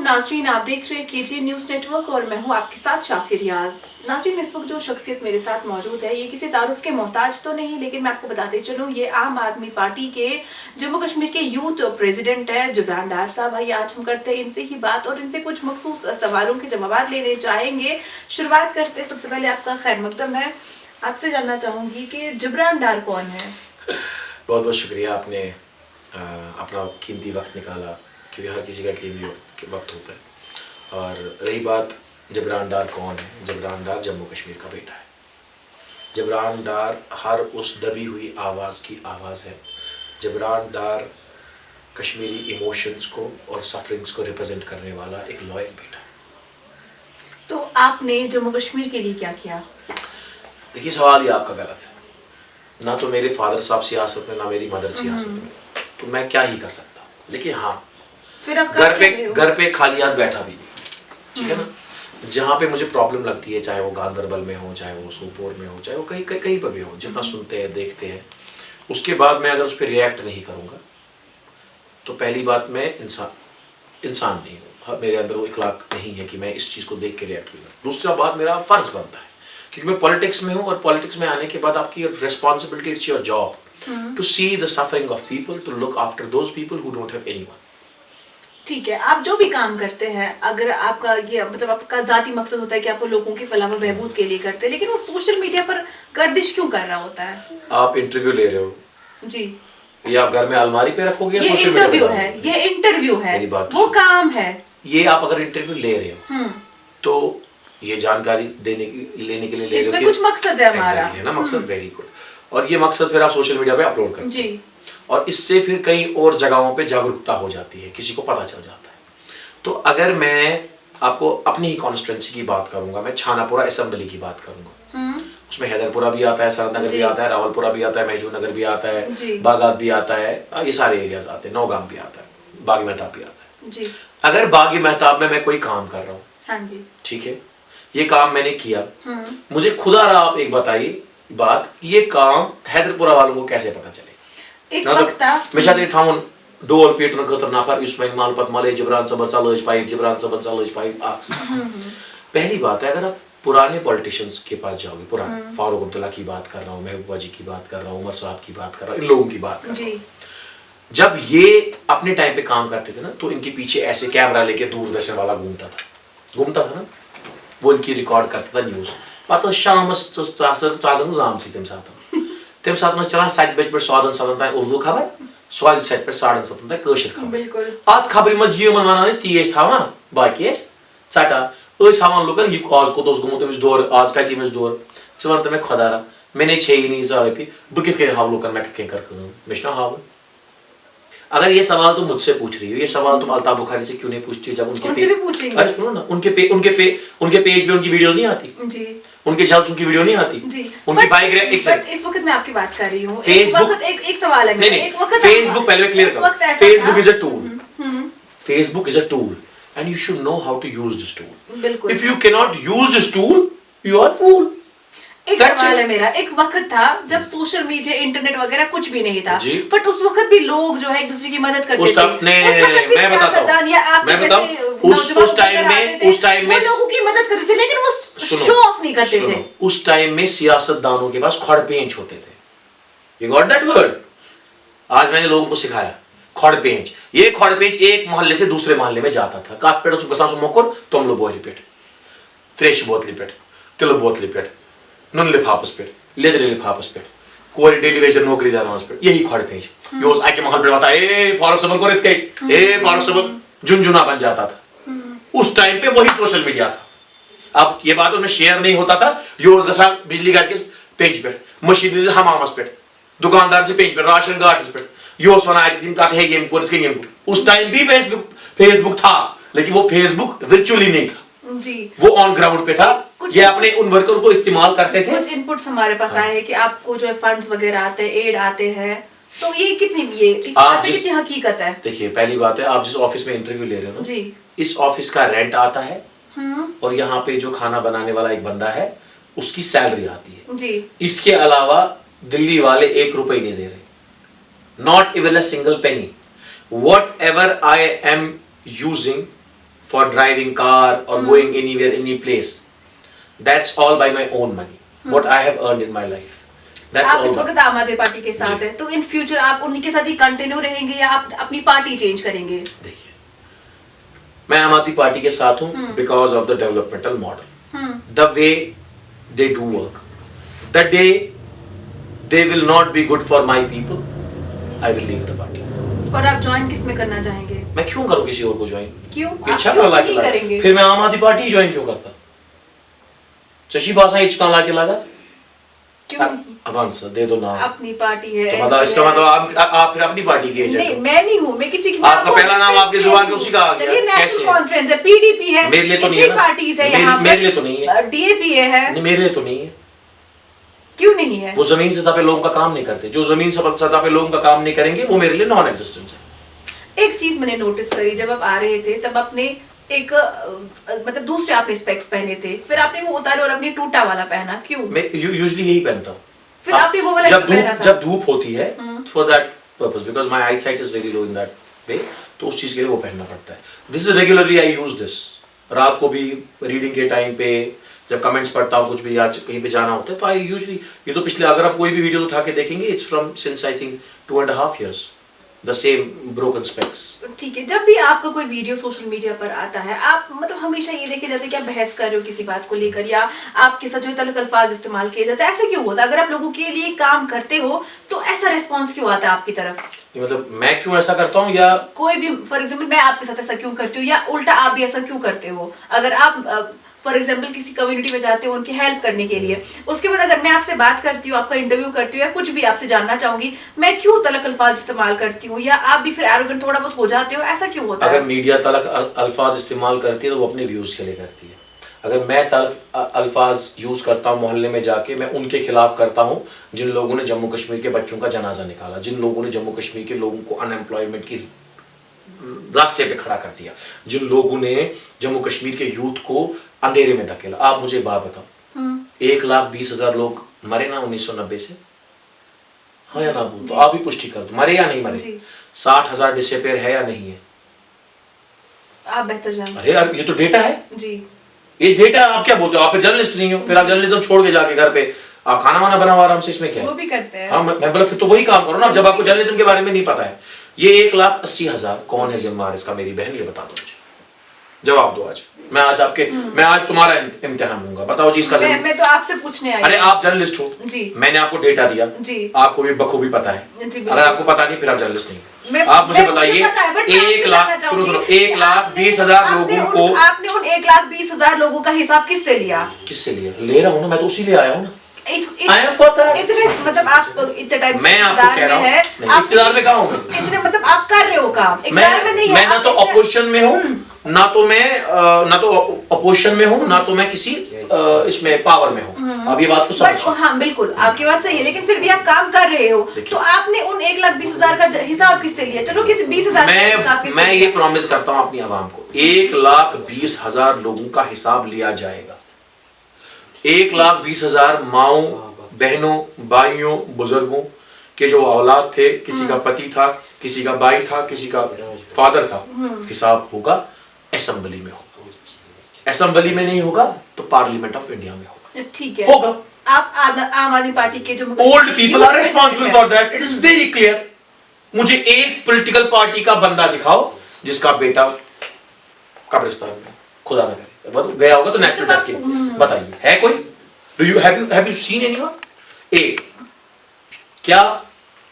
नाज़रीन, आप देख रहे हैं केजी न्यूज़ नेटवर्क और मैं हूं आपके साथ शाकिर रियाज। नाज़रीन, इस वक्त जो शख्सियत मेरे साथ मौजूद है ये किसी तारुफ के मोहताज तो नहीं, लेकिन मैं आपको बताते चलूं ये आम आदमी पार्टी के जम्मू कश्मीर के यूथ प्रेसिडेंट है जबरान डार साहब। भाई आज हम करते हैं इनसे ही बात और इनसे कुछ मखसूस सवालों के जवाब लेने चाहेंगे। शुरुआत करते हैं, सबसे पहले आपका खैर मकदम है। आपसे जानना चाहूँगी कि जबरान डार कौन है? बहुत बहुत शुक्रिया, आपने अपना कीमती वक्त निकाला, क्योंकि हर किसी का कीमती वक्त होता है। और रही बात जबरान डार कौन है, जबरान डार जम्मू कश्मीर का बेटा है। जबरान डार हर उस दबी हुई आवाज़ की आवाज़ है। जबरान डार कश्मीरी इमोशंस को और सफरिंग्स को रिप्रेजेंट करने वाला एक लॉयल बेटा है। तो आपने जम्मू कश्मीर के लिए क्या किया? देखिए, सवाल ये आपका गलत है। ना तो मेरे फादर साहब सियासत में, ना मेरी मदर सियासत में, तो मैं क्या ही कर सकता हूँ। लेकिन हाँ, फिर आप घर पे खाली हाथ बैठा भी नहीं, ठीक है ना। जहाँ पे मुझे प्रॉब्लम लगती है, चाहे वो गांधरबल में हो, चाहे वो सोपोर में हो, चाहे वो कहीं पर भी हो, जितना सुनते हैं देखते हैं, उसके बाद मैं अगर उस पर रिएक्ट नहीं करूँगा तो पहली बात मैं इंसान नहीं हूँ, मेरे अंदर वो इखलाक नहीं है कि मैं इस चीज़ को देख के रिएक्ट करूँ। दूसरा बात, मेरा फ़र्ज़ बनता है क्योंकि मैं पॉलिटिक्स में हूँ, और पॉलिटिक्स में आने के बाद आपकी responsibility, it's your job to see the suffering of people, to look after those people who don't have anyone. ठीक है, आप जो भी काम करते हैं, अगर आपका ये मतलब आपका जाती मकसद होता है कि आप वो लोगों की फलाह व बहबूद के लिए करते हैं, लेकिन वो सोशल मीडिया पर गर्दिश क्यों कर रहा होता है? आप इंटरव्यू ले रहे हो जी, ये आप घर में अलमारी पे रखोगे या सोशल मीडिया इंटरव्यू है, ये इंटरव्यू है, वो काम है। ये आप अगर इंटरव्यू ले रहे हो तो ये जानकारी लेने के लिए ले रहे हो, इसमें कुछ मकसद है हमारा, है ना, मकसद। Very good. और ये मकसद फिर आप सोशल मीडिया पे अपलोड करते हैं जी, और इससे फिर कई और जगहों पे जागरूकता हो जाती है, किसी को पता चल जाता है। तो अगर मैं आपको अपनी ही कॉन्स्टिट्यूंसी की बात करूंगा, मैं छानापुरा असेंबली की बात करूंगा, उसमें हैदरपुरा भी आता है, सरदनगर भी आता है, रावलपुरा भी आता है, महजूर नगर भी आता है, बागात भी आता है, ये सारे एरियाज आते हैं, नौगाम भी आता है, बागी मेहताब भी आता है जी। अगर बागी मेहताब में मैं कोई काम कर रहा हूँ, हाँ जी, ठीक है, ये काम मैंने किया, मुझे खुदा रहा आप एक बताइए बात, ये काम हैदरपुरा वालों को कैसे पता चले? एक वक्त मैं शायद थाउन डोल पीटन खतर नफर इस मैं माल पत मले जबरान सबर चलोज पाइप, जबरान सबर चलोज पाइप आक्स। पहली बात है, अगर आप पुराने पॉलिटिशियंस के पास जाओगे, पुराने फारूक अब्दुल्ला की बात कर रहा हूँ, महबूबा जी की बात कर रहा हूँ, उमर साहब की बात कर रहा हूँ, इन लोगों की बात कर रहा हूँ, जब ये अपने टाइम पे काम करते थे ना, तो इनके पीछे ऐसे कैमरा लेके दूरदर्शन वाला घूमता था ना, वो इनकी रिकॉर्ड करता था न्यूज। पता शाम जाम थी तम सात चलान 7 बजे पे 7 तक उर्दू खबर, 7 पे 7:30 तक कशर खबर। अत खबर मज ये वन तीज था बाकी चटा हान लुकन ये आज कोत गुमुत अमिस दौर, आज कत अमिस दौर, वे वन मे खुदा मे छे नहीं 1000 रपये, बह कित हाव लुकन, मैं कित कर मे हाव। अगर ये सवाल तुम मुझसे पूछ रही हो, ये सवाल तुम अल्ताफ बुखारी से क्यों नहीं पूछती हो? जब अरे सुनो ना, उनके पेज पे उनकी वीडियोस नहीं आती जी, उनके झलक उनकी वीडियो नहीं आती जी, उनकी बाइक एक सेकंड, इस वक्त मैं आपकी बात कर रही हूं, फेसबुक एक सवाल है, नहीं, फेसबुक पहले मैं क्लियर करूं, Facebook is a tool, Facebook is a tool and you should know how to use this tool. बिल्कुल, if you can not use this tool you are fool. एक सवाल है मेरा, एक वक्त था जब सोशल मीडिया, इंटरनेट वगैरह कुछ भी नहीं था, बट उस वक्त भी लोग जो है एक दूसरे की मदद करते थे। मैं बताता हूं, उस टाइम में लोगों की मदद करते थे, लेकिन वो शो ऑफ नहीं करते थे। उस टाइम में सियासतदानों के पास खड़पेंच होते थे। You got that word? आज मैंने लोगों को सिखाया खड़पेंच। ये खड़पेंच एक मोहल्ले से दूसरे मोहल्ले में जाता था। काट पेड़ गसान मोकुर तुम लो बोहरी पेट, त्रेश बोतली पेट, तिल बोतली पेट, नुन लिफाफस पे, लेदर लिफाफस पे, कोरी डेली वेजर नौकरी दानास पे, यही खड़पेंच। यो उस आके महल पे बता, ए फारूक सबल को रित गई, ए फारूक सबल झुनझुना बन जाता था। उस टाइम पे वही सोशल मीडिया था। अब ये बात उसमें शेयर नहीं होता था। यो उस गसा बिजली घर के पेंच पे, मशीन हमामस पे, दुकानदार से पेंच पे, राशन कार्ड पे, यो उस वना आती थी का है गेम को रित के गेम। उस टाइम भी फेसबुक था, लेकिन वो फेसबुक वर्चुअली नहीं था जी, वो ऑन ग्राउंड पे था। ये अपने उन वर्कर को इस्तेमाल करते थे। कुछ इनपुट्स हमारे पास आए हैं कि आपको जो है फंड्स वगैरह आते हैं, एड आते हैं, तो ये कितनी इस बात में कितनी हकीकत है? देखिए, पहली बात है, आप जिस ऑफिस में इंटरव्यू ले रहे हो जी, इस ऑफिस का रेंट आता है और यहाँ पे जो खाना बनाने वाला एक बंदा है उसकी सैलरी आती है जी। इसके अलावा दिल्ली वाले 1 रुपए नहीं दे रहे, not even a single penny. What ever I am using for driving car or going anywhere, any place. That's all by my own money. What I have earned in my life. That's आप all. इस वक्त आम आदमी party के साथ जी। है, तो in future आप उन्हीं के साथ ही कंटिन्यू रहेंगे या आप अपनी पार्टी चेंज करेंगे? देखिए, मैं आम आदमी पार्टी के साथ हूँ because of the developmental model. The way they do work. The day they will not be good for my people, I will leave the party. और आप ज्वाइन किस में करना चाहेंगे? मैं क्यों करूँ किसी और को ज्वाइन? क्यों? ये आप अच्छा क्यों ला के नहीं लगा करेंगे? फिर मैं आम आदमी पार्टी ज्वाइन क्यों करता? शशि भाषा इचका ला के लगा? क्यों नहीं? अवांस दे दो नाम। अपनी पार्टी है, तो मतलब ऐसी इसका है। मतलब आप फिर अपनी पार्टी के एजेंट नहीं, हो। मैं नहीं हूँ, मैं किसी की आपका पहला नाम आपकी जुबान पे उसी का आ गया। चलिए, कैसे? नेशनल कॉन्फ्रेंस है, पीडीपी है, मेरे लिए तो नहीं है ना। पार्टीज है यहाँ मेरे लिए तो नहीं है। डीएपीए है। नहीं, मेरे लिए तो नहीं है। क्यों नहीं है? वो जमीन सतह पे लोगों का काम नहीं करते। जो जमीन सतह पे लोगों का काम नहीं करेंगे वो मेरे लिए नॉन एग्जिस्टेंट है। एक चीज मैंने नोटिस करी, जब आप आ रहे थे तब आपने एक मतलब दूसरे आपने स्पेक्स पहने थे, फिर आपने वो उतारे और अपनी टूटा वाला पहना, क्यों? मैं यूजुअली यही पहनता हूँ। फिर आपने वो वाला जब क्यों पहना था? जब धूप होती है for that purpose, because my I site is very low in that way, तो उस चीज के लिए वो पहनना पड़ता है। This is regularly I use this. रात को भी रीडिंग के टाइम पे जब कमेंट्स पढ़ता हूँ, कुछ भी या कहीं पे जाना होता है, तो आई यूजुअली, ये तो पिछले, अगर आप कोई भी वीडियो उठा के देखेंगे, it's from since I think 2.5 years the same broken specs. ठीक है, जब भी आपका कोई वीडियो सोशल मीडिया पर आता है, आप मतलब हमेशा ये देखे जाते हैं कि आप बहस कर रहे हो किसी बात को लेकर, या आपके साथ जो तल्ख अल्फाज इस्तेमाल किए जाते हैं, ऐसा क्यों होता है? अगर आप लोगों के लिए काम करते हो तो ऐसा रिस्पॉन्स क्यों आता है आपकी तरफ? मतलब मैं क्यों ऐसा करता हूँ, या कोई भी, फॉर एग्जाम्पल मैं आपके साथ ऐसा क्यों करती हूँ, या उल्टा आप भी ऐसा क्यों करते हो? अगर आप फॉर एग्जाम्पल किसी कम्युनिटी में जाते हो उनकी हेल्प करने के लिए, उसके बाद अगर मैं आपसे बात करती हूँ, आपका इंटरव्यू करती हूँ, या कुछ भी आपसे जानना चाहूंगी, मैं क्यों तलक अल्फाज इस्तेमाल करती हूँ, या आप भी फिर एरोगेंट थोड़ा बहुत हो जाते हो, ऐसा क्यों होता अगर है? मीडिया तलक अल्फाज इस्तेमाल करती है तो वो अपने व्यूज के लिए करती है। अगर मैं तलक अल्फाज यूज करता हूँ मोहल्ले में जाके, मैं उनके खिलाफ करता हूँ जिन लोगों ने जम्मू कश्मीर के बच्चों का जनाजा निकाला, जिन लोगों ने जम्मू कश्मीर के लोगों को अनएम्प्लॉयमेंट की रास्ते पे खड़ा कर दिया, जिन लोगों ने जम्मू कश्मीर के यूथ को अंधेरे में धकेला। आप मुझे बात बताओ, 1,20,000 लोग मरे ना 1990 से? हाँ या ना बोल, तो आप भी पुष्टि कर दो, मरे या नहीं मरे? 60,000 डिसअपेयर है या नहीं है? आप बेहतर जानते अरे यार, ये तो डेटा है जी। ये डेटा। आप क्या बोलते हो? आप जर्नलिस्ट नहीं हो, फिर आप जर्नलिज्म छोड़ के जाके घर पे आप खाना वाना बनाओ आराम से, इसमें क्या वो है? भी करते हैं। हाँ, मैं बोला फिर तो वही काम करो ना, जब आपको जर्नलिज्म के बारे में नहीं पता है। ये 1,80,000 कौन है जिम्मेदार इसका? मेरी बहन, ये बता दो मुझे, जवाब दो। आज मैं आज तुम्हारा इम्तिहान लूंगा, बताओ जी इसका मैं तो आपसे पूछने आई। अरे आप जर्नलिस्ट हो जी, मैंने आपको डेटा दिया जी, आपको भी बखूबी पता है। जी, अगर आपको पता नहीं फिर आप जर्नलिस्ट नहीं हो। आप मुझे मुझे बताइए, पता है, but मैं 1 आपसे लाख, जानना सुनो चाहूंगी, 1,20,000 लोगों को आपने उन 1,20,000 लोगों का हिसाब किससे लिया? किससे लिया? ले रहा हूँ ना, मैं तो उसी लिए आया हूँ ना। I am for that. इतने मतलब आप इतने टाइम मैं आपको कह रहा हूँ, नहीं, इख्तियार में कहाँ हूँ मैं? इतने मतलब आप कर रहे हो काम, इख्तियार में नहीं है। मैं ना तो अपोजिशन में हूँ, ना तो अपोजिशन में हूँ, ना तो मैं किसी इसमें पावर में हूँ। अब ये बात को समझो। हाँ बिल्कुल, आपकी बात सही है, लेकिन फिर भी आप काम कर रहे हो, तो आपने उन 1,20,000 का हिसाब किससे लिया? चलो किसी 20,000 मैं ये प्रॉमिस करता हूँ अपनी आवाम को, 1,20,000 लोगों का हिसाब लिया जाएगा। 1,20,000 माओ, बहनों, भाइयों, बुजुर्गों के जो औलाद थे, किसी का पति था, किसी का भाई था, किसी का फादर था, हिसाब होगा असेंबली में होगा। असेंबली में नहीं होगा तो पार्लियामेंट ऑफ इंडिया में होगा। ठीक है, होगा। आप आम आदमी पार्टी के जो old people are responsible for that, it is very clear. मुझे एक पॉलिटिकल पार्टी का बंदा दिखाओ जिसका बेटा कब्रिस्तान में, खुदा न करे गया होगा तो नेशनल डेथ केस, बताइए है कोई? Do you have you seen anyone? एक, क्या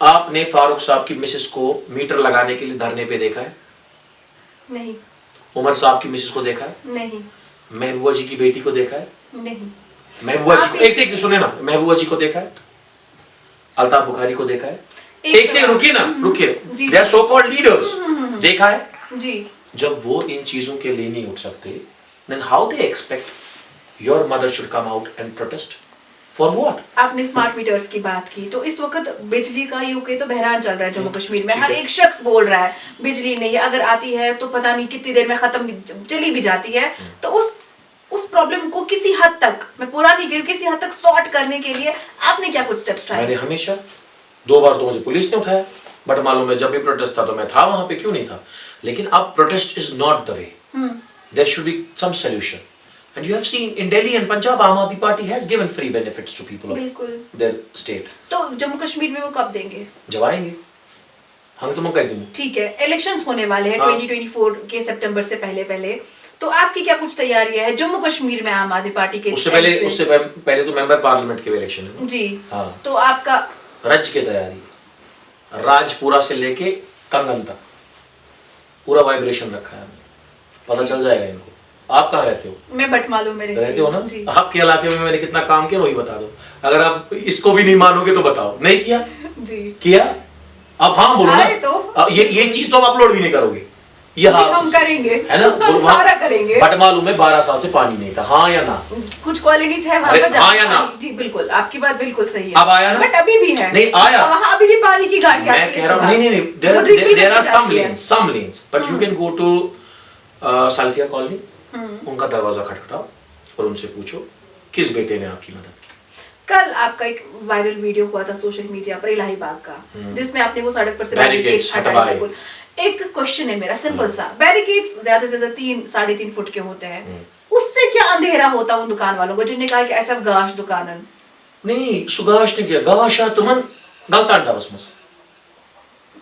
आपने फारूक साहब की मिसेस को मीटर लगाने के लिए धरने पे देखा है? नहीं। उमर साहब की मिसेस को देखा है? नहीं। महबूबा जी की बेटी को देखा है? नहीं। महबूबा जी को, एक से सुने ना, महबूबा जी को देखा है? अल्ताफ बुखारी को देखा है? एक से रुकिए ना, रुकिए, they are so called leaders, देखा है जी। जब वो इन चीजों के लिए नहीं उठ सकते, then how they expect your mother should come out and protest for what? आपने स्मार्ट मीटर्स की बात की, तो इस वक्त बिजली का यूके तो बहरान चल रहा है जम्मू कश्मीर में। हर एक शख्स बोल रहा है बिजली नहीं है, अगर आती है तो पता नहीं कितनी देर में खत्म, चली भी जाती है। तो उस प्रॉब्लम को किसी हद तक, मैं पूरा नहीं कह रही, किसी हद तक सॉर्ट करने के लिए आपने क्या कुछ स्टेप्स उठाए? मैंने हमेशा, 2 बार तो मुझे पुलिस ने उठाया, बट मालूम है जब भी प्रोटेस्ट था तो मैं था वहां पे, क्यों नहीं था। लेकिन अब protest is not the way. there should be some solution. And you have seen in Delhi and Punjab, Aam Aadmi Party has given free benefits to people of बिल्कुल। their state. तो जम्मू कश्मीर में वो कब देंगे? जब आएंगे हम तो कह देंगे। ठीक है, इलेक्शंस होने वाले हैं हाँ। 2024 के सितंबर से पहले तो आपकी क्या कुछ तैयारी है जम्मू कश्मीर में आम आदमी पार्टी के? उससे पहले तो मेंबर पार्लियामेंट के इलेक्शन है जी। हाँ। तो आपका राज्य की तैयारी, राजपुरा से लेके कंगन तक पूरा वाइब्रेशन रखा है हमने, पता चल जाएगा इनको। आप कहाँ रहते हो? मैं बटमालू में रहते हो ना जी। आपके इलाके में मैंने कितना काम किया वही बता दो। अगर आप इसको भी नहीं मानोगे तो बताओ नहीं किया जी। किया? अब हाँ बोलो ना तो ये चीज तो आप अपलोड भी नहीं करोगे। ये हाँ हम करेंगे, है ना, हम सारा करेंगे। बटमालू में 12 साल से पानी नहीं था, हाँ या ना? कुछ क्वालिटीज है वहाँ अरे, पर हाँ या ना? जी बिल्कुल, आपकी बात बिल्कुल सही है। अब आया ना? बट अभी भी है नहीं आया, वहाँ अभी भी पानी की गाड़ी आती है। मैं कह रहा हूँ नहीं there are some lanes but you can go to Salfia colony, उनका दरवाजा खटखटाओ और उनसे पूछो किस बेटे ने आपकी मदद की। कल आपका एक वायरल वीडियो हुआ था सोशल मीडिया पर इलाही बाग का, जिसमें आपने वो सड़क पर से बैरिकेड्स हटवाए। बिल्कुल। एक क्वेश्चन है मेरा सिंपल सा, बैरिकेड्स ज्यादा से ज्यादा 3-3.5 फुट के होते हैं, उससे क्या अंधेरा होता उन दुकान वालों को जिन्होंने कहा कि ऐसा गाश दुकानन नहीं सुगाश ने किया गाशा तुमन गलत अंडा बस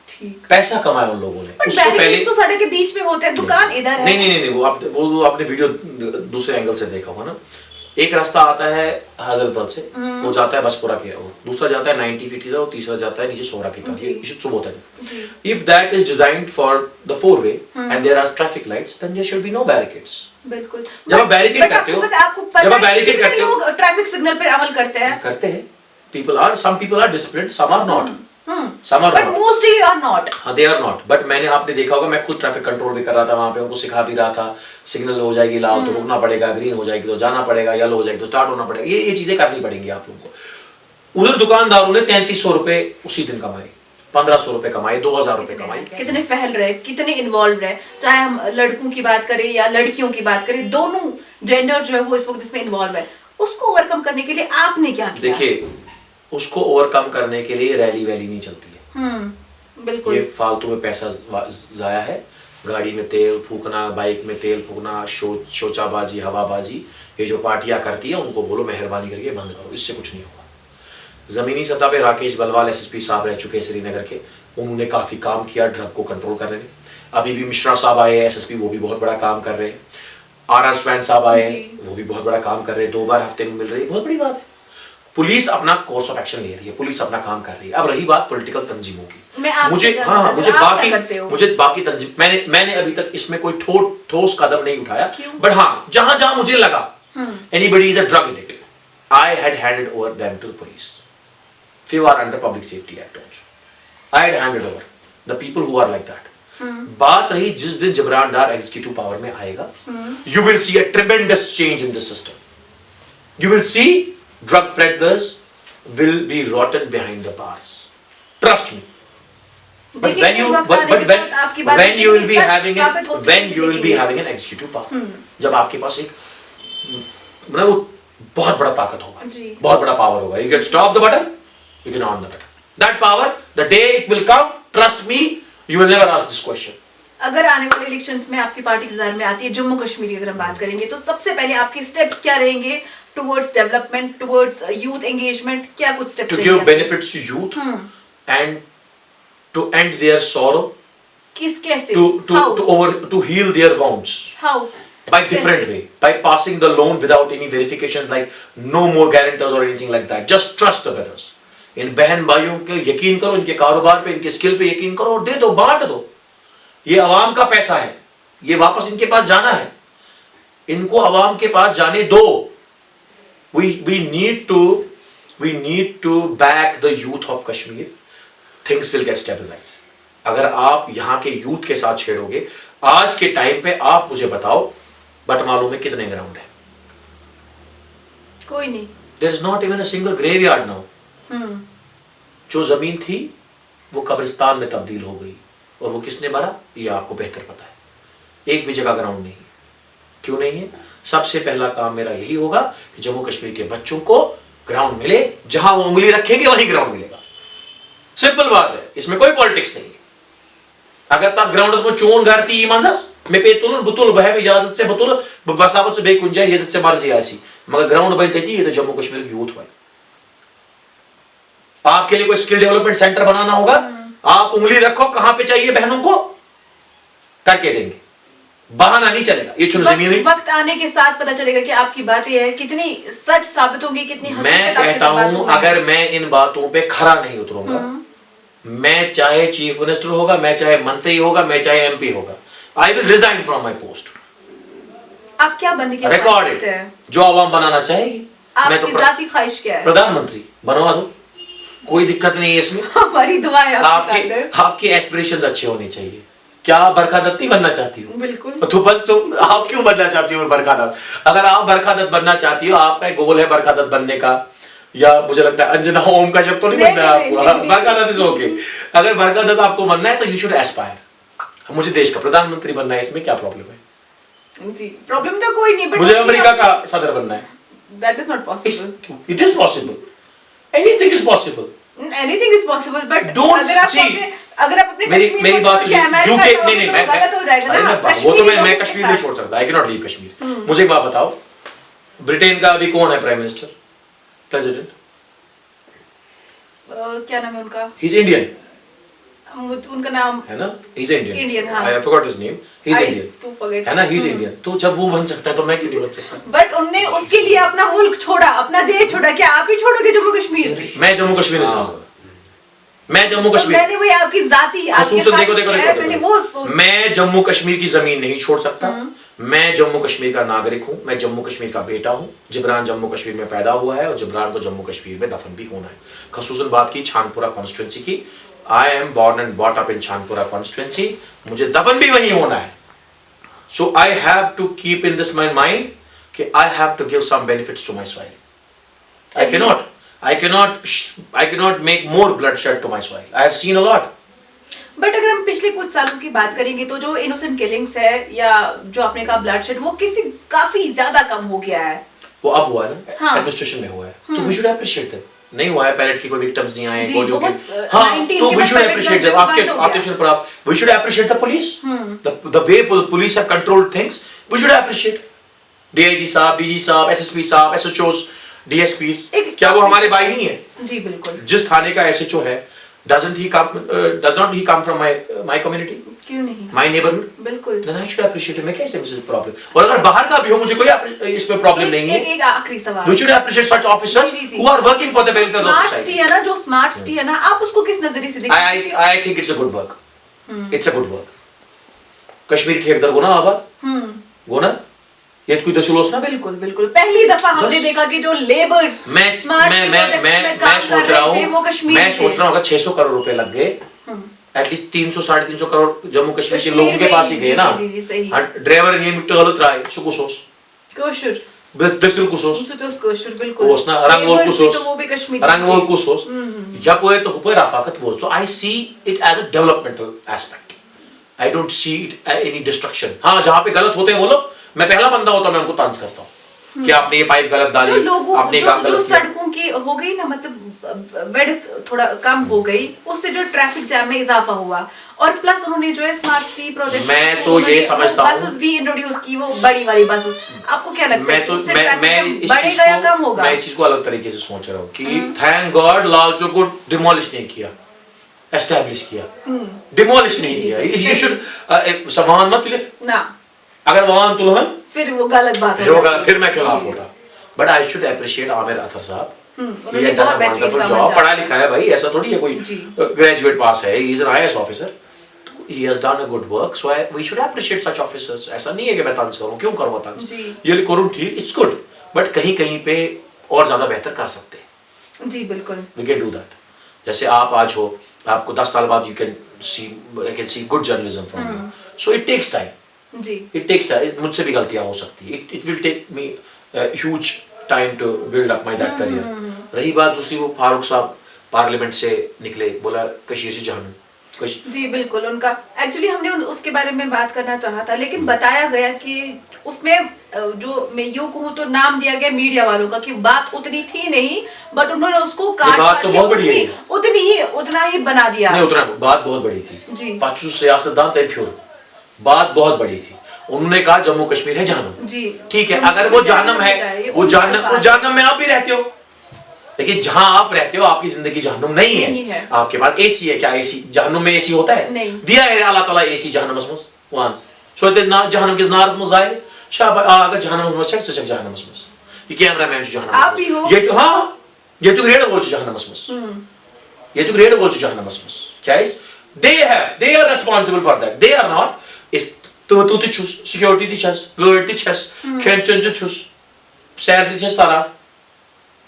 ठीक पैसा कमाया उन लोगों ने। पर उससे पहले बैरिकेड्स तो सड़क के बीच में होते हैं, दुकान इधर है। नहीं वो आपने वीडियो दूसरे एंगल से देखा होगा ना। एक रास्ता आता है हजरतबल से, वो जाता है बसपुरा की ओर, दूसरा जाता है 90 फीट की तरफ और तीसरा जाता है नीचे सोहरा की तरफ। ये शुभ होता है। If that is designed for the 4 way and there are traffic lights then there should be no barricades. बिल्कुल। जब आप बैरिकेड करते हो, जब आप बैरिकेड करते हो, लोग ट्रैफिक सिग्नल पर अमल करते हैं। some people are disciplined, some are not, some are but not, mostly are not. हाँ they are not, but मैंने आपने देखा होगा मैं खुद ट्रैफिक कंट्रोल भी कर रहा था वहाँ पे, उनको सिखा भी रहा था। सिग्नल हो जाएगी लाल तो रुकना पड़ेगा, ग्रीन हो जाएगी तो जाना पड़ेगा, येलो हो जाएगी तो स्टार्ट होना पड़ेगा, ये चीजें करनी पड़ेंगी आप लोगों को। उधर दुकानदारों ने 3300 रुपए उसी दिन कमाए, 1500 रुपए कमाए, 2000 रुपए कमाए। कितने फैल रहे, कितने इन्वॉल्व रहे, चाहे हम लड़कों की बात करें या लड़कियों की बात करें, दोनों जेंडर जो है वो इस वक्त इसमें इन्वॉल्व है। उसको ओवरकम करने के लिए आपने क्या किया? देखिए उसको ओवरकम करने के लिए रैली वैली नहीं चलती है। बिल्कुल। ये फालतू में पैसा जाया है, गाड़ी में तेल फूकना, बाइक में तेल फूकना, शोचाबाजी, हवाबाजी, ये जो पार्टियां करती है उनको बोलो मेहरबानी करके बंद करो, इससे कुछ नहीं होगा। जमीनी सतह पे राकेश बलवाल एसएसपी साहब रह चुके हैं श्रीनगर के, उन्होंने काफी काम किया ड्रग को कंट्रोल करने में। अभी भी मिश्रा साहब आए एसएसपी, वो भी बहुत बड़ा काम कर रहे हैं। आर स्वैन साहब आए, वो भी बहुत बड़ा काम कर रहे हैं, 2 बार हफ्ते में मिल रही है, बहुत बड़ी बात है। पुलिस अपना कोर्स ऑफ एक्शन ले रही है, पुलिस अपना काम कर रही है। अब रही बात पॉलिटिकल तंजीमों की, मुझे बाकी तंजीम, मैंने अभी तक इसमें कोई ठोस कदम नहीं उठाया, बट हाँ जहां मुझे लगा anybody is a drug addict, I had handed over them to the police. few are under public safety act also, I had handed over the people who are like that. बात रही जिस दिन जबरान डार executive power में आएगा, you will see a tremendous change in this system. You will see drug peddlers will be rotten behind the bars. Trust me. But when you will be having an executive power, जब आपके पास एक मतलब वो बहुत बड़ा ताकत होगा, बहुत बड़ा पावर होगा, you can stop the button, you can on the button. That power, the day it will come, trust me, you will never ask this question. अगर आने वाले इलेक्शंस में आपकी पार्टी इंतजार में आती है जम्मू कश्मीर की अगर हम बात करेंगे तो सबसे पहले आपके स्टेप्स क्या रहेंगे towards development, towards youth engagement, क्या कुछ स्टेप्स रहेंगे? To give benefits to youth and to end their sorrow. किस कैसे? To heal their wounds. How? By different way, by passing the loan without any verification, like no more guarantors or anything like that. Just trust the brothers. इन बहन भाइयों के यकीन करो, इनके कारोबार पे, इनके स्किल पे यकीन करो और दे दो, बांट दो। ये अवाम का पैसा है, ये वापस इनके पास जाना है, इनको अवाम के पास जाने दो। We need to back the youth of Kashmir. Things will get stabilized. अगर आप यहाँ के यूथ के साथ छेड़ोगे, आज के टाइम पे आप मुझे बताओ बटमालू में कितने ग्राउंड है? कोई नहीं। There is not even a single graveyard now. जो जमीन थी वो कब्रिस्तान में तब्दील हो गई, और वो किसने भरा ये आपको बेहतर पता है। एक भी जगह ग्राउंड नहीं। क्यों नहीं है? सबसे पहला काम मेरा यही होगा कि जम्मू कश्मीर के बच्चों को ग्राउंड मिले, जहां वो उंगली रखेंगे वहीं ग्राउंड मिलेगा। सिंपल बात है, इसमें कोई पॉलिटिक्स नहीं है। अगर तब ग्राउंड में चोन घर थी मंजस मे पे तुल बुतुल बह इजाजत से बुतुल बसावत से बे कुन जाए ये से मर्जी आसी मगर ग्राउंड बन तती ये जम्मू कश्मीर की यूथ भाई आपके लिए कोई स्किल डेवलपमेंट सेंटर बनाना होगा आप उंगली रखो कहां पे चाहिए बहनों को करके देंगे बहाना नहीं चलेगा ये चुन जमीन वक्त आने के साथ पता चलेगा कि आपकी बातें है कितनी सच साबित होंगी कितनी मैं कहता हूं अगर मैं इन बातों पे खरा नहीं उतरूंगा मैं चाहे चीफ मिनिस्टर होगा मैं चाहे मंत्री होगा मैं चाहे एमपी होगा I will resign from my post आप क्या बनने की रिकॉर्ड है जो आवाम बनाना चाहेगी मैं आपकी जाती ख्वाहिश क्या है प्रधानमंत्री बनवा दो कोई दिक्कत नहीं है इसमें हमारी दुआ है आपकी एस्पिरेशंस अच्छे होने चाहिए क्या आप बरखा दत्त नहीं बनना चाहती हो बिल्कुल तो बस तो आप क्यों बनना चाहती हो बरखा दत्त अगर आप बरखा दत्त बनना चाहती हो आपका एक गोल है बरखा दत्त बनने का या मुझे लगता है अंजना ओम का शब्द तो नहीं बनना है आपको बरखा दत्त इज ओके अगर बरखा दत्त आपको बनना है तो यू शुड एस्पायर मुझे देश का प्रधानमंत्री बनना है इसमें क्या प्रॉब्लम है जी प्रॉब्लम तो कोई नहीं मुझे अमेरिका का सदर बनना है that is not possible it is possible anything is possible anything is possible but Don't अगर आप अपने मेरी बात सुनिए यूके नहीं मैं गलत हो जाएगा ना वो तो मैं कश्मीर नहीं छोड़ सकता I can not leave Kashmir मुझे एक बात बताओ ब्रिटेन का अभी कौन है प्राइम मिनिस्टर प्रेसिडेंट क्या नाम है उनका ही इज इंडियन उनका नाम है ना ही इज इंडियन हाँ I forgot his name he is Indian है ना ही इज इंडियन तो जब वो बन सकता है तो मैं क्यों नहीं बन सकता बट उनने उसके लिए अपना मुल्क छोड़ा अपना देश छोड़ा क्या आप ही छोड़ोगे जम्मू कश्मीर मैं जम्मू कश्मीर नहीं छोड़ सकता मैं जम्मू कश्मीर मैंने वही आपकी जाती मैंने वो मैं जम्मू कश्मीर की जमीन नहीं छोड़ सकता मैं जम्मू कश्मीर का नागरिक हूं मैं जम्मू कश्मीर का बेटा हूं जिब्रान जम्मू कश्मीर में पैदा हुआ है और जिब्रान को जम्मू कश्मीर में दफन भी होना है खसूसन बात की छानपुरा कॉन्स्टिट्यूंसी की I am born and bought up in Chanapora constituency मुझे दफन भी वहीं होना है so I have to keep in this my mind कि I have to give some benefits to my soil I cannot make more bloodshed to my soil. I have seen a lot. But अगर हम पिछले कुछ सालों की बात करेंगे तो जो इनोसेंट किलिंग्स है या जो आपने कहा ब्लडशेड वो काफी ज्यादा कम हो गया है वो अब हुआ है ना एडमिनिस्ट्रेशन में हुआ है तो वी शुड अप्रिशिएट दैट नहीं हुआ है पैलेट की कोई विक्टिम्स नहीं आए गोलियों के हां तो वी शुड अप्रिशिएट दैट आपके शुड पर आप we should appreciate the police the way police have controlled things we should appreciate DIG साहब डीजी साहब एसएसपी साहब एसएचओस डीएसपीस क्या वो हमारे भाई नहीं है जी बिल्कुल जिस थाने का एसएचओ है does not he come from my community क्यों नहीं my neighborhood बिल्कुल then I should appreciate it मैं कैसे मुझे प्रॉब्लम और अगर बाहर का भी हो मुझे कोई इसमें प्रॉब्लम नहीं है एक आखिरी सवाल we should appreciate such officers who are working for the welfare of the society है ना जो स्मार्ट सिटी है ना आप उसको किस नजरिए से देखते हैं I think it's a good work it's a good work Kashmir ठेकेदार गुना आबाद गुना ये कोई दशलोस ना बिल्कुल बिल्कुल पहली दफा हमने देखा कि जो लेबर्स मैं सोच रहा हूँ अगर 600 करोड़ रुपए लग गए एटलीस्ट 300-350 करोड़ जम्मू कश्मीर के लोगों के पास ही गए ना ड्राइवर ये मिट्टगलत राय सुकुसोस कोशुर दसुल कुसोस उस कोशुर बिल्कुल ओस ना रंगवोल कुसोस वो भी कश्मीर रंगवोल कुसोस या कोई तो हुपर रफाकत वो so I see it as a developmental aspect I don't see it any destruction हां जहां पे गलत होते हैं वो लोग मैं पहला बंदा होता मैं उनको तांस करता हूं कि आपने ये पाइप गलत डाली आपने काम गलत किया सड़कों की हो गई ना मतलब विड्थ थोड़ा कम हो गई उससे जो ट्रैफिक जैम में इजाफा हुआ और प्लस उन्होंने जो है स्मार्ट सिटी प्रोजेक्ट मैं तो ये समझता हूं बसेस भी इंट्रोड्यूस की वो बड़ी वाली बसेस आपको क्या लगता है मैं इस चीज को अलग तरीके से सोच रहा हूं कि थैंक गॉड लालचौक को डिमोलिश नहीं किया एस्टैब्लिश किया डिमोलिश नहीं किया यू शुड सामान मत ले ना अगर वहां तुलहन फिर वो गलत बात फिर मैं खिलाफ होता but I should appreciate Aamir Athar साहब ये डन अ वंडरफुल जॉब पढ़ा लिखा है भाई ऐसा थोड़ी है कोई ग्रेजुएट पास है he is an IAS officer तो he has done a good work so we should appreciate such officers ऐसा नहीं है कि मैं तंज करूं क्यों करूं तंज ये करूं ठीक इट्स गुड बट कहीं कहीं पे और ज्यादा बेहतर कर सकते हैं जी बिल्कुल वी कैन डू दैट जैसे आप आज हो आपको 10 साल बाद you can see good journalism from you so it takes time जी it takes मुझसे भी गलतियां हो सकती है it will take me a huge time to build up my that career रही बात दूसरी वो फारूक साहब पार्लियामेंट से निकले बोला कश्मीर से जहां जी बिल्कुल उनका एक्चुअली हमने उसके बारे में बात करना चाहा था लेकिन बताया गया कि उसमें जो मैं यूं कहूं तो नाम दिया गया मीडिया वालों का कि बात उतनी थी नहीं बट उन्होंने उसको बात तो बहुत बड़ी है उतना ही बना दिया नहीं उतना बात बहुत बड़ी थी जी पाचू सियासतदान तय फ्योर बात बहुत बड़ी थी उन्होंने कहा जम्मू कश्मीर है जहन्नुम। जी ठीक है, अगर वो जहन्नुम है, वो जहन्नुम में आप भी रहते हो, लेकिन जहां आप रहते हो आपकी जिंदगी जहन्नुम नहीं है। आपके पास एसी है, क्या एसी जहन्नुम में एसी होता है? नहीं। दिया है अल्लाह ताला एसी जहन्नुमस मंज वन सो जहन्नुम किस नारस मंज जाए शाब अगर जहन्नुम मंज चेक चेक जहन्नुम मंज ये कैमरा मैन जहन्नुम आप भी हो ये तो हां ये तो ग्रेड बोल जहन्नुमस मंज ये तो ग्रेड बोल जहन्नुमस मंज क्या is they are responsible for that, they are not is tu chus security ti chas gurd ti chas khenchen ti chus salary chas tara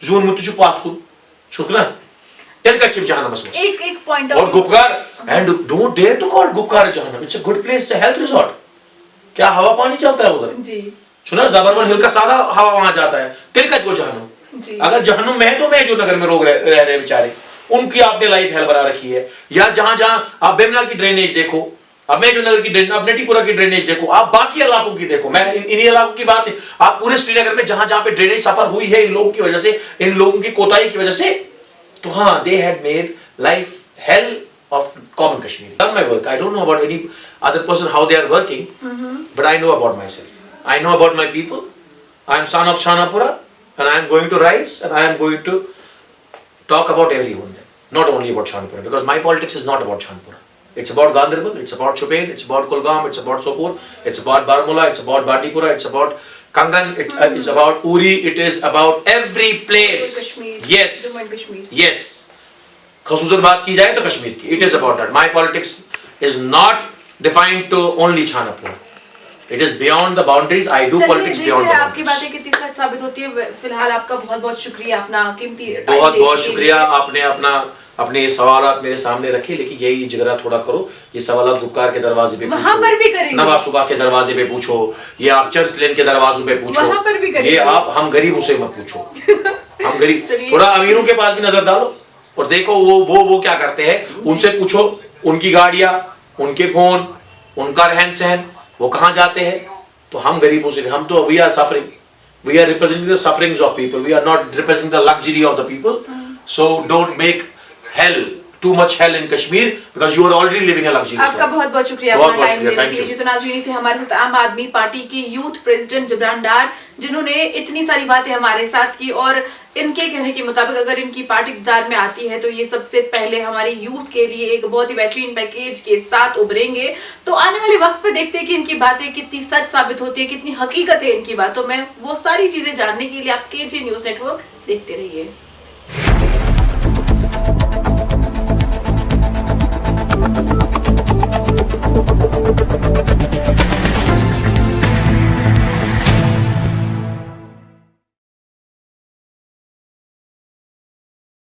zun mutu chu patku chukna tel ka chim jahannam mas एक point और Gupkar and don't dare to call Gupkar जहन्नम, it's a good place, it's a health resort, क्या हवा पानी चलता है उधर जी सुना जबरमन हिल का सादा हवा वहां जाता है, तिलकत वो जहन्नम जी। अगर जहन्नुम में है तो मैं जो नगर में लोग रह रहे हैं बेचारे उनकी आपने लाइफ हेल बना रखी है। या जहां जहां आप बेमना की ड्रेनेज देखो, अब मैं जो नगर की ड्रेनेज, अब नेटीपुरा की ड्रेनेज देखो, आप बाकी इलाकों की देखो, मैं इन्हीं इलाकों की बात नहीं, आप पूरे श्रीनगर में जहां जहां पे ड्रेनेज सफर हुई है इन लोगों की वजह से, इन लोगों की कोताही की वजह से, तो हाँ they had made life hell of common Kashmiri. Done my work. I don't know about any other person how they are working, but I know about myself. I know about my people. I am son of Chanapura, and I am going to rise, and I am going to talk about everyone there, not only about Chanapura, because my politics is not about Chanapura. It's about Ganderbal, it's about Chupain, it's about Kulgam, it's about Sopur, it's about Baramulla, it's about Bandipora, it's about Kangan, it's about Uri, it is about every place. Kashmir. Yes. Jammu and Kashmir. Yes. खसूसन बात की जाए तो कश्मीर की, it is about that, my politics is not defined to only Chanapora, it is beyond the boundaries, I do politics beyond the आपकी बातें कितनी सच साबित होती है। फिलहाल आपका बहुत बहुत शुक्रिया, अपना कीमती बहुत बहुत शुक्रिया, आपने अपने ये सवाल मेरे सामने रखे, लेकिन यही जिगरा थोड़ा करो, ये सवाल गुपकार के दरवाजे पे वहां पर भी करेंगे, नवाज सुबह के दरवाजे पे पूछो, ये आप चर्च लेन के दरवाजों पे पूछो, वहां पर भी करेंगे। ये आप हम गरीबों से मत पूछो हम गरीब, थोड़ा अमीरों के पास भी नजर डालो और देखो वो क्या करते हैं, उनसे पूछो, उनकी गाड़ियां, उनके फोन, उनका रहन सहन, वो कहां जाते हैं। तो हम गरीबों से, हम तो we are suffering, we are representing the sufferings of people, we are not representing the luxury of the people. So don't make hell too much hell in Kashmir because you are already living a luxurious life. आपका बहुत बहुत शुक्रिया अपना time देने के लिए। तो नाज़रीन थे हमारे साथ आम आदमी पार्टी की यूथ प्रेसिडेंट जबरान डार, जिन्होंने इतनी सारी बातें हमारे साथ की और इनके कहने के मुताबिक अगर इनकी पार्टी इक़्तिदार में आती है तो ये सबसे पहले हमारी यूथ के लिए एक बहुत ही बेहतरीन पैकेज के साथ उभरेंगे। तो आने वाले वक्त पे देखते हैं कि इनकी बातें कितनी सच साबित होती है, कितनी हकीकत है इनकी बातों में। वो सारी चीजें जानने के लिए आप KG न्यूज़ नेटवर्क देखते रहिए।